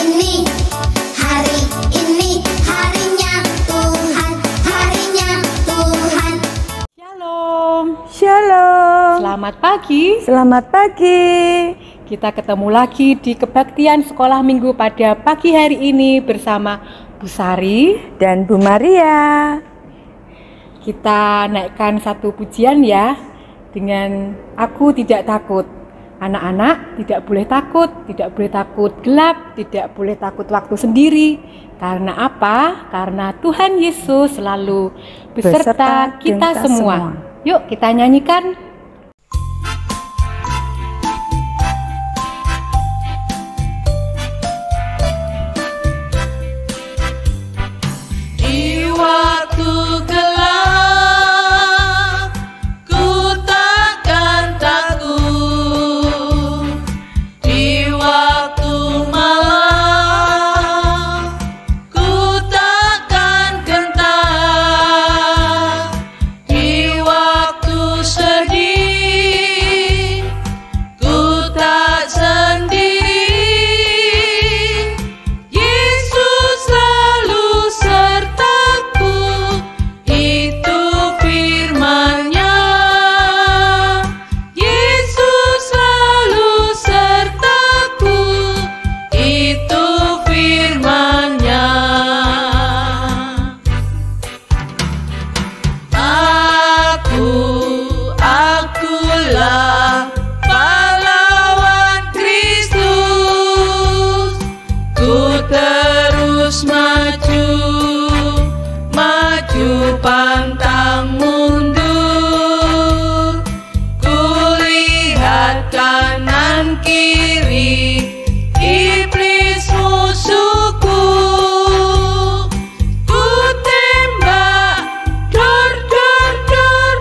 ini, hari ini, harinya Tuhan, harinya Tuhan. Shalom. Shalom. Selamat pagi. Selamat pagi. Kita ketemu lagi di kebaktian sekolah minggu pada pagi hari ini bersama Bu Sari Dan Bu Maria. Kita naikkan satu pujian ya, dengan aku tidak takut. Anak-anak tidak boleh takut gelap, tidak boleh takut waktu sendiri. Karena apa? Karena Tuhan Yesus selalu beserta kita semua. Yuk kita nyanyikan. Di waktu gelap, ku takkan takut. Di waktu malam, ku takkan gentar. Di waktu sedih, ku tak sendiri. Yesus selalu sertaku, itu firman-Nya. Yesus selalu sertaku, itu firman-Nya. Akulah pahlawan Kristus. Ku terus maju, pantang mundur. Ku lihat kanan kiri, iblis musuhku. Ku tembak, dor, dor, dor,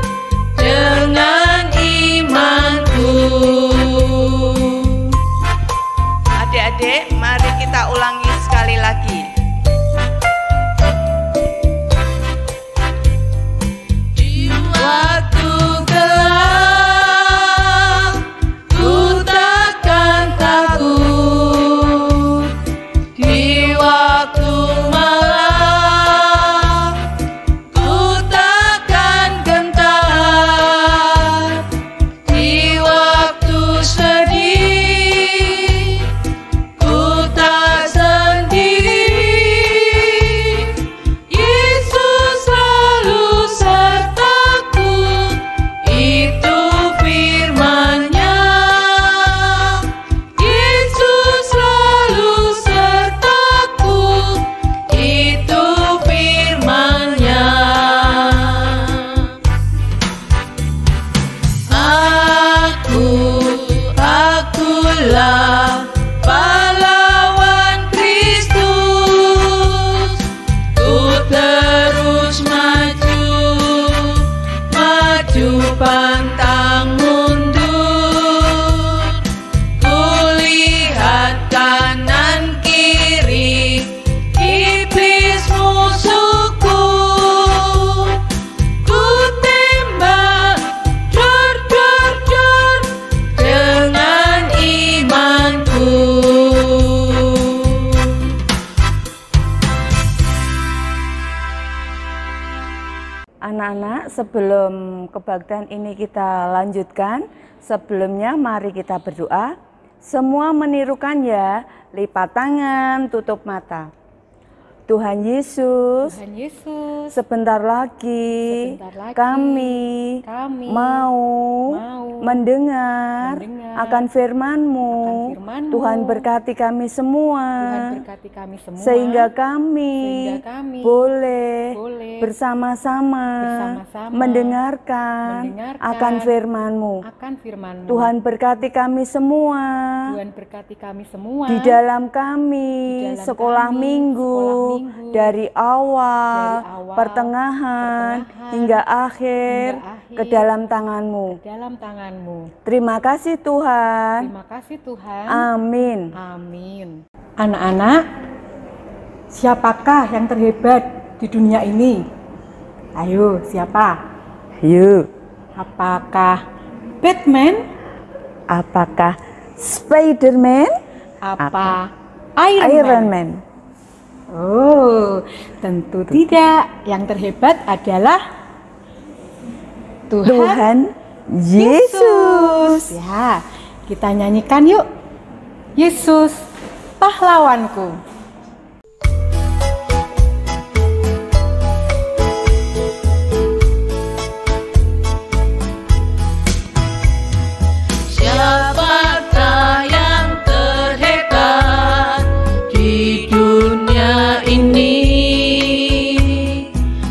dengan imanku. Adik-adik, mari kita ulangi sekali lagi. Di waktu gelap, ku takkan takut. Di waktu malam, ku takkan gentar. Di waktu sedih, ku tak sendiri. Yesus selalu sertaku, itu firman-Nya. Yesus selalu sertaku, itu firman-Nya. Akulah pahlawan Kristus. Ku terus maju, pantang mundur. Ku lihat kanan kiri, iblis musuhku. Ku tembak, dor, dor, dor, dengan imanku. Anak-anak, sebelum kebaktian ini kita lanjutkan, sebelumnya mari kita berdoa. Semua menirukan ya, lipat tangan, tutup mata. Tuhan Yesus, sebentar lagi, kami mau mendengar akan firman-Mu. Tuhan berkati kami semua, sehingga kami boleh bersama-sama mendengarkan akan firman-Mu. Tuhan berkati kami semua, di dalam kami sekolah minggu, dari awal, pertengahan, hingga akhir, ke dalam tangan-Mu. Terima kasih Tuhan. Amin. Anak-anak, siapakah yang terhebat di dunia ini? Ayo, siapa? Yuk. Apakah Batman? Apakah Spiderman? Apa Iron Man. Oh, tentu tidak. Yang terhebat adalah Tuhan Yesus. Ya, kita nyanyikan yuk. Yesus, pahlawanku. Siapakah yang terhebat di dunia ini?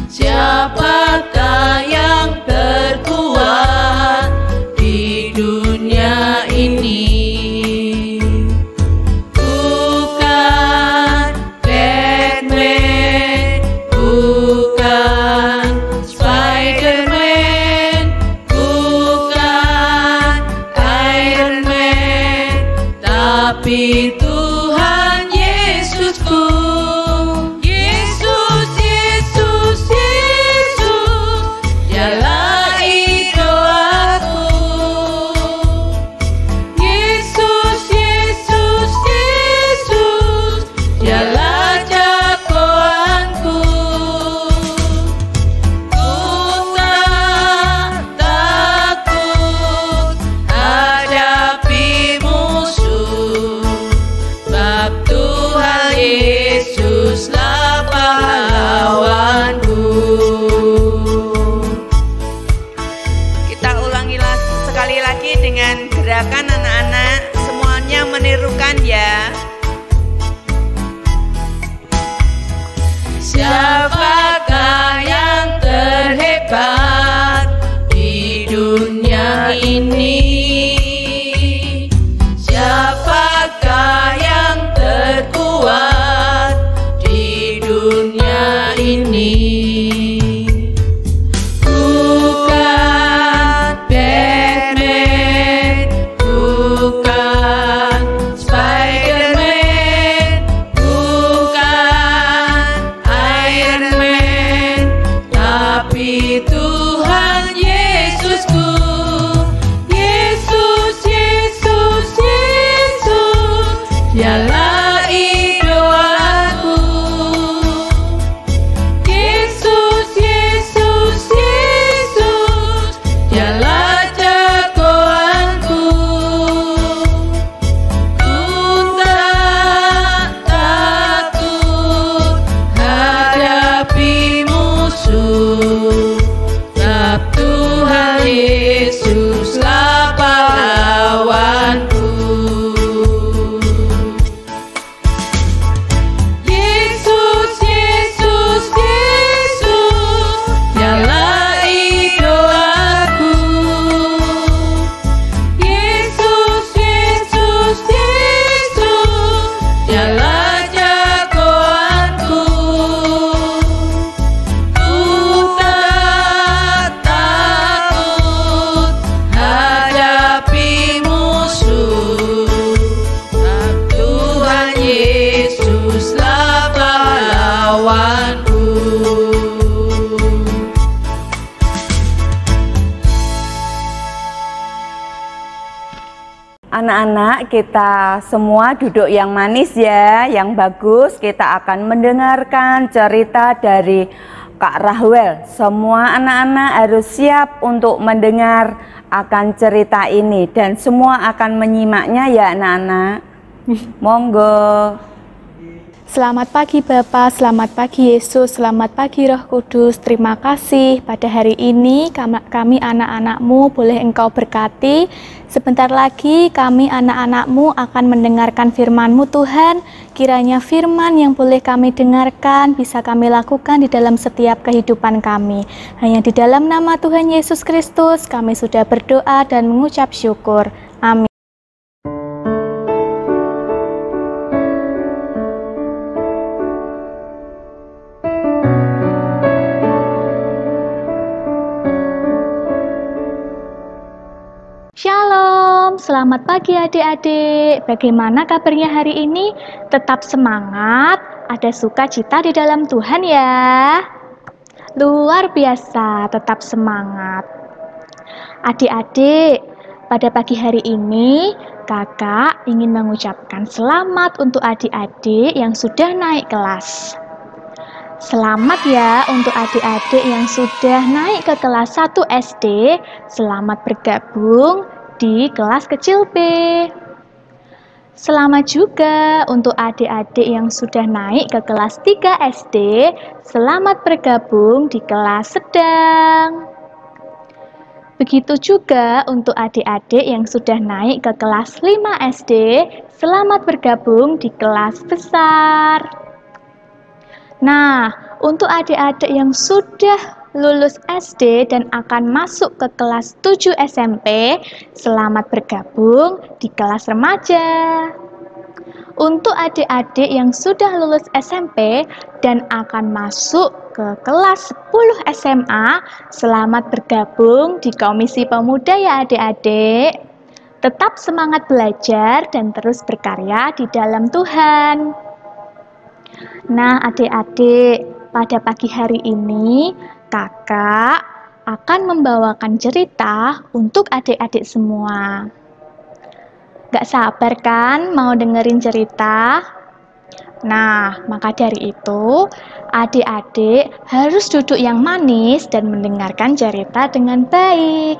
Siapakah yang terkuat di dunia ini? Bukan Batman, bukan Spiderman, bukan Iron Man, tapi Tuhan Yesusku. Yesus, Yesus, Yesus, Dialah idoaku. Yesus, Yesus, Yesus, Dialah jagoanku. Ku tak takut hadapi musuh, sebab Tuhan Yesuslah pahlawanku. Kita ulangi sekali lagi dengan gerakan anak-anak, semuanya menirukan ya. Siapakah yang terhebat di dunia ini? Siapakah yang terkuat di dunia ini? Bukan Batman, bukan Spiderman, bukan Iron Man, tapi Tuhan Yesusku. Yesus, Yesus, Yesus, Dialah idoaku. Yesus, Yesus, Yesus, Dialah jagoanku. Ku tak takut hadapi musuh, sebab Tuhan Yesuslah pahlawanku. Yesus, Yesus, Yesus, Dialah idoaku. Yesus, Yesus, Yesus, Dialah jagoanku. Ku tak takut hadapi musuh, sebab Tuhan Yesuslah pahlawanku. Anak-anak, kita semua duduk yang manis ya, yang bagus. Kita akan mendengarkan cerita dari Kak Rahwel. Semua anak-anak harus siap untuk mendengar akan cerita ini dan semua akan menyimaknya ya anak-anak. Monggo. Selamat pagi Bapak, selamat pagi Yesus, selamat pagi Roh Kudus. Terima kasih pada hari ini kami anak-anakmu boleh Engkau berkati. Sebentar lagi kami anak-anakmu akan mendengarkan firman-Mu Tuhan. Kiranya firman yang boleh kami dengarkan bisa kami lakukan di dalam setiap kehidupan kami. Hanya di dalam nama Tuhan Yesus Kristus kami sudah berdoa dan mengucap syukur. Amin. Shalom, selamat pagi adik-adik. Bagaimana kabarnya hari ini? Tetap semangat, ada sukacita di dalam Tuhan ya. Luar biasa, tetap semangat. Adik-adik, pada pagi hari ini Kakak ingin mengucapkan selamat untuk adik-adik yang sudah naik kelas. Selamat ya untuk adik-adik yang sudah naik ke kelas 1 SD. Selamat bergabung di kelas kecil B. Selamat juga untuk adik-adik yang sudah naik ke kelas 3 SD. Selamat bergabung di kelas sedang. Begitu juga untuk adik-adik yang sudah naik ke kelas 5 SD. Selamat bergabung di kelas besar. Nah, untuk adik-adik yang sudah lulus SD dan akan masuk ke kelas 7 SMP, selamat bergabung di kelas remaja. Untuk adik-adik yang sudah lulus SMP dan akan masuk ke kelas 10 SMA, selamat bergabung di Komisi Pemuda ya adik-adik. Tetap semangat belajar dan terus berkarya di dalam Tuhan. Nah, adik-adik, pada pagi hari ini Kakak akan membawakan cerita untuk adik-adik semua. Gak sabar kan mau dengerin cerita? Nah, maka dari itu adik-adik harus duduk yang manis dan mendengarkan cerita dengan baik.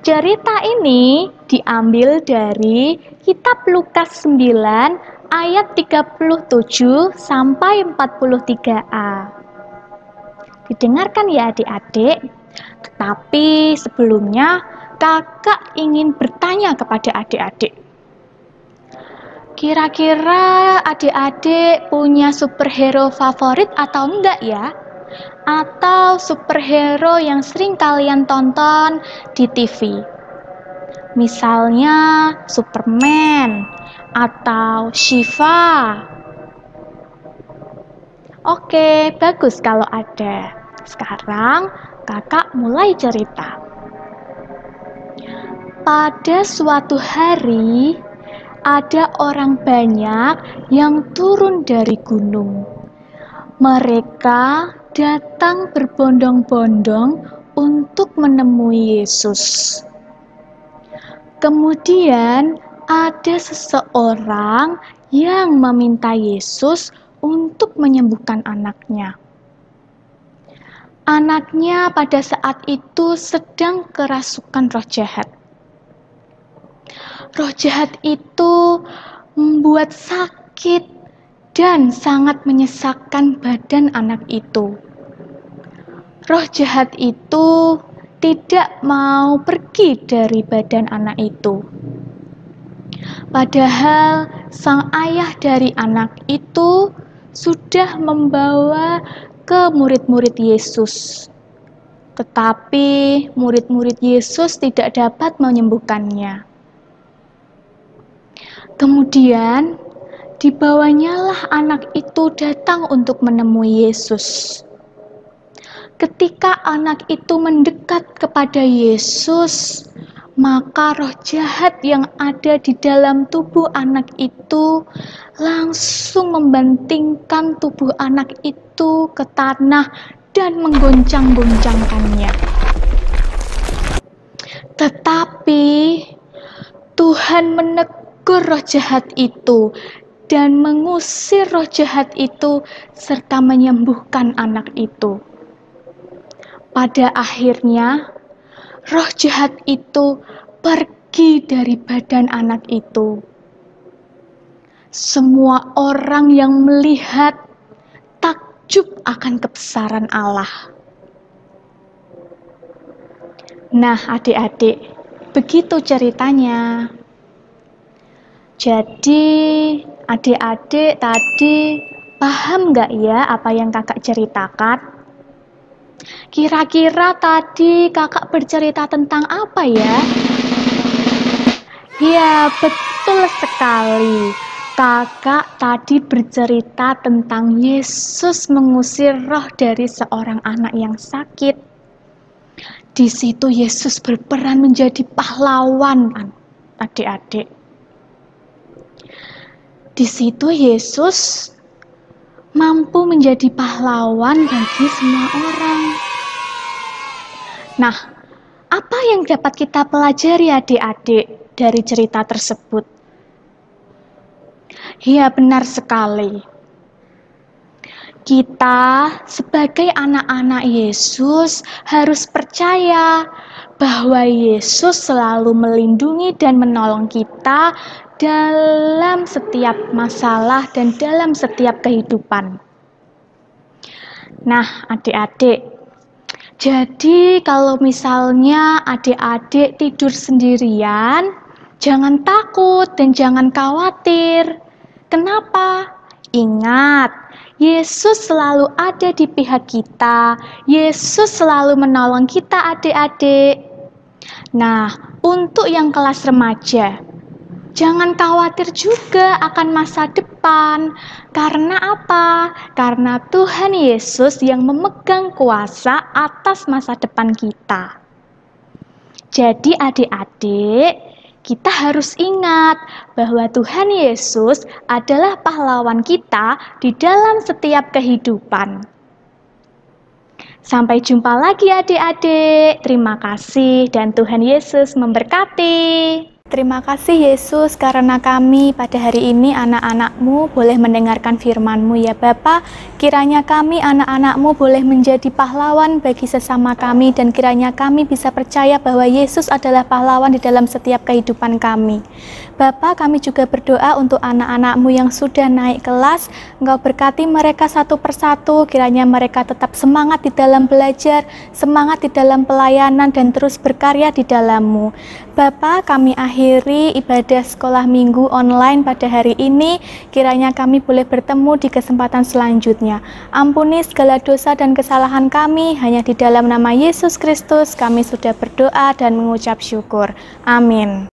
Cerita ini diambil dari Kitab Lukas 9 ayat 37 sampai 43a. Didengarkan ya adik-adik. Tetapi sebelumnya kakak ingin bertanya kepada adik-adik. Kira-kira adik-adik punya superhero favorit atau enggak ya? Atau superhero yang sering kalian tonton di TV? Misalnya Superman atau Shiva. Oke, bagus kalau ada. Sekarang kakak mulai cerita. Pada suatu hari, ada orang banyak yang turun dari gunung. Mereka datang berbondong-bondong untuk menemui Yesus. Kemudian ada seseorang yang meminta Yesus untuk menyembuhkan anaknya. Anaknya pada saat itu sedang kerasukan roh jahat. Roh jahat itu membuat sakit dan sangat menyesakkan badan anak itu. Roh jahat itu tidak mau pergi dari badan anak itu. Padahal sang ayah dari anak itu sudah membawa ke murid-murid Yesus. Tetapi murid-murid Yesus tidak dapat menyembuhkannya. Kemudian dibawanyalah anak itu datang untuk menemui Yesus. Ketika anak itu mendekat kepada Yesus, maka roh jahat yang ada di dalam tubuh anak itu langsung membantingkan tubuh anak itu ke tanah dan menggoncang-goncangkannya. Tetapi Tuhan menegur roh jahat itu dan mengusir roh jahat itu serta menyembuhkan anak itu. Pada akhirnya, roh jahat itu pergi dari badan anak itu. Semua orang yang melihat takjub akan kebesaran Allah. Nah, adik-adik, begitu ceritanya. Jadi, adik-adik tadi paham nggak ya apa yang kakak ceritakan? Kira-kira tadi kakak bercerita tentang apa ya? Ya, betul sekali. Kakak tadi bercerita tentang Yesus mengusir roh dari seorang anak yang sakit. Di situ Yesus berperan menjadi pahlawan, adik-adik. Di situ Yesus mampu menjadi pahlawan bagi semua orang. Nah, apa yang dapat kita pelajari adik-adik dari cerita tersebut? Ya, benar sekali. Kita sebagai anak-anak Yesus harus percaya bahwa Yesus selalu melindungi dan menolong kita dalam setiap masalah dan dalam setiap kehidupan. Nah, adik-adik, jadi kalau misalnya adik-adik tidur sendirian, jangan takut dan jangan khawatir. Kenapa? Ingat, Yesus selalu ada di pihak kita. Yesus selalu menolong kita adik-adik. Nah, untuk yang kelas remaja, jangan khawatir juga akan masa depan. Karena apa? Karena Tuhan Yesus yang memegang kuasa atas masa depan kita. Jadi adik-adik, kita harus ingat bahwa Tuhan Yesus adalah pahlawan kita di dalam setiap kehidupan. Sampai jumpa lagi adik-adik. Terima kasih dan Tuhan Yesus memberkati. Terima kasih Yesus karena kami pada hari ini anak-anak-Mu boleh mendengarkan firman-Mu ya Bapa. Kiranya kami anak-anak-Mu boleh menjadi pahlawan bagi sesama kami dan kiranya kami bisa percaya bahwa Yesus adalah pahlawan di dalam setiap kehidupan kami. Bapa, kami juga berdoa untuk anak-anak-Mu yang sudah naik kelas. Engkau berkati mereka satu persatu, kiranya mereka tetap semangat di dalam belajar, semangat di dalam pelayanan dan terus berkarya di dalam-Mu. Bapa, kami akhiri ibadah sekolah minggu online pada hari ini. Kiranya kami boleh bertemu di kesempatan selanjutnya. Ampuni segala dosa dan kesalahan kami, hanya di dalam nama Yesus Kristus kami sudah berdoa dan mengucap syukur. Amin.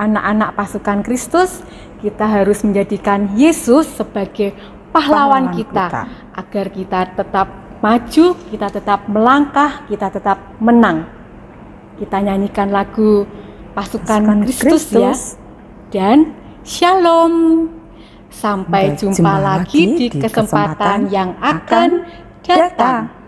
Anak-anak pasukan Kristus, kita harus menjadikan Yesus sebagai pahlawan kita, agar kita tetap maju, kita tetap melangkah, kita tetap menang. Kita nyanyikan lagu Pasukan Kristus ya. Dan Shalom. Sampai jumpa lagi di kesempatan yang akan datang.